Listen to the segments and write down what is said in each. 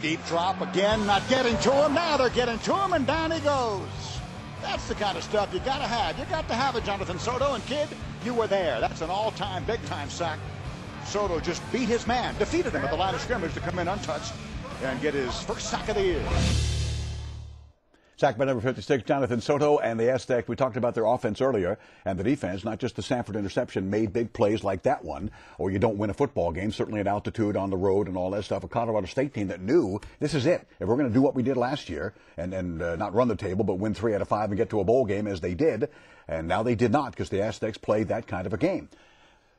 Deep drop again, not getting to him. Now they're getting to him, and down he goes. That's the kind of stuff you got to have. You got to have it, Jonathan Soto. And, kid, you were there. That's an all-time, big-time sack. Soto just beat his man, defeated him at the line of scrimmage to come in untouched and get his first sack of the year. Sack by number 56, Jonathan Soto, and the Aztecs. We talked about their offense earlier, and the defense, not just the Sanford interception, made big plays like that one, or you don't win a football game, certainly at altitude, on the road, and all that stuff. A Colorado State team that knew this is it. If we're going to do what we did last year, and not run the table, but win 3 out of 5 and get to a bowl game as they did, and now they did not because the Aztecs played that kind of a game.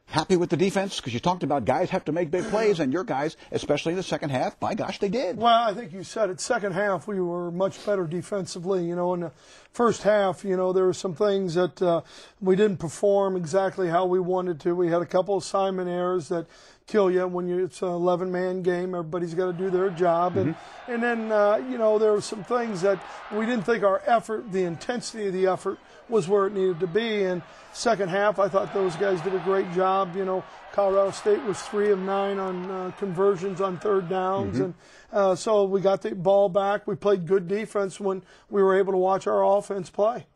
Happy with the defense? Because you talked about guys have to make big plays, and your guys, especially in the second half, by gosh, they did. Well, I think you said it. Second half, we were much better defensively. In the first half, there were some things that we didn't perform exactly how we wanted to. We had a couple of assignment errors that kill you when it's an 11-man game. Everybody's got to do their job. And then, there were some things that we didn't think our effort, the intensity of the effort, was where it needed to be. And second half, I thought those guys did a great job. Colorado State was 3 of 9 on conversions on third downs. And so we got the ball back. We played good defense when we were able to watch our offense play.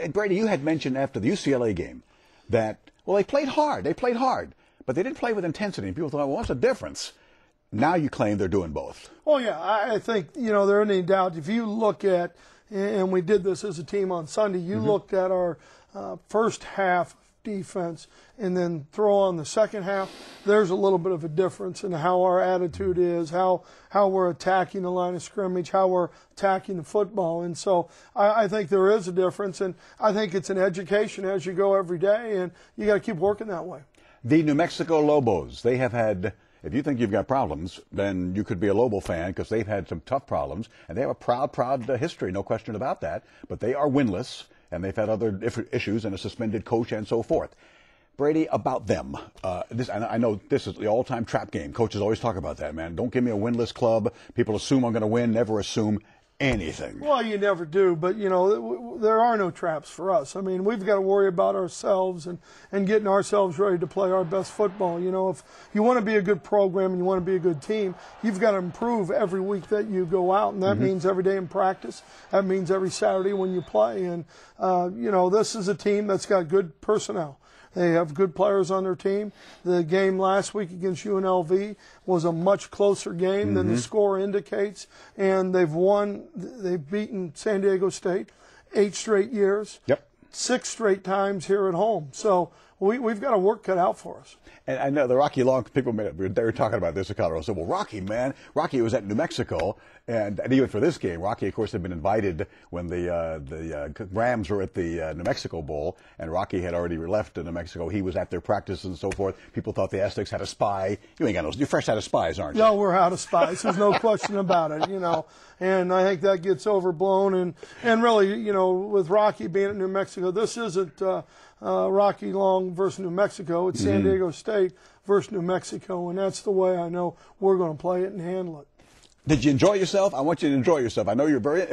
Brady, you had mentioned after the UCLA game that, well, they played hard. They played hard. But they didn't play with intensity. And people thought, well, what's the difference? Now you claim they're doing both. Well, yeah, I think, there isn't any doubt. If you look at, and we did this as a team on Sunday, you looked at our first half defense and then throw on the second half, there's a little bit of a difference in how our attitude is, how we're attacking the line of scrimmage, how we're attacking the football. And so I think there is a difference, and I think it's an education as you go every day, and you got to keep working that way. The New Mexico Lobos, they have had, if you think you've got problems, then you could be a Lobo fan because they've had some tough problems, and they have a proud history, no question about that. But they are winless, and they've had other issues and a suspended coach and so forth. Brady, about them, I know this is the all-time trap game. Coaches always talk about that, man. Don't give me a winless club. People assume I'm going to win, never assume anything. Well, you never do, but, there are no traps for us. I mean, we've got to worry about ourselves and getting ourselves ready to play our best football. If you want to be a good program and you want to be a good team, you've got to improve every week that you go out, and that means every day in practice. That means every Saturday when you play. And, this is a team that's got good personnel. They have good players on their team. The game last week against UNLV was a much closer game than the score indicates. And they've beaten San Diego State 8 straight years. Yep. 6 straight times here at home. So we've got a work cut out for us. And I know the Rocky Long people, they were talking about this in Colorado. So, well, Rocky was at New Mexico, and even for this game, Rocky, of course, had been invited when the Rams were at the New Mexico Bowl, and Rocky had already left New Mexico. He was at their practice and so forth. People thought the Aztecs had a spy. You're fresh out of spies, aren't you? No, we're out of spies. There's no question about it, And I think that gets overblown. And really, with Rocky being at New Mexico, this isn't Rocky Long versus New Mexico. It's San Diego State versus New Mexico, and that's the way I know we're going to play it and handle it. Did you enjoy yourself? I want you to enjoy yourself. I know you're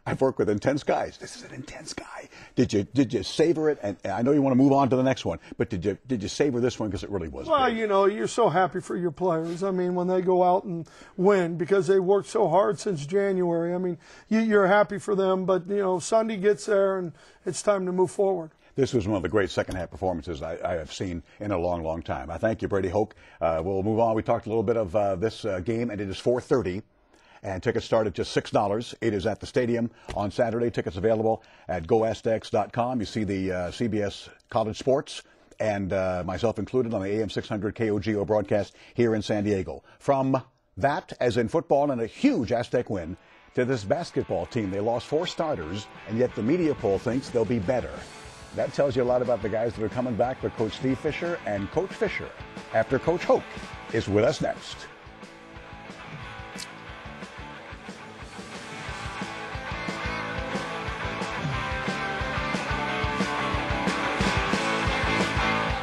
I've worked with intense guys. This is an intense guy. Did you savor it? And I know you want to move on to the next one, but did you savor this one because it really was Well, great? You're so happy for your players. I mean, when they go out and win because they worked so hard since January. I mean, you're happy for them, but, Sunday gets there and it's time to move forward. This was one of the great second-half performances I have seen in a long, long time. I thank you, Brady Hoke. We'll move on. We talked a little bit of this game, and it is 4:30, and tickets start at just $6. It is at the stadium on Saturday. Tickets available at goaztecs.com. You see the CBS College Sports and myself included on the AM 600 KOGO broadcast here in San Diego. From that, as in football, and a huge Aztec win, to this basketball team. They lost 4 starters, and yet the media poll thinks they'll be better. That tells you a lot about the guys that are coming back for Coach Steve Fisher and Coach Fisher after Coach Hoke is with us next.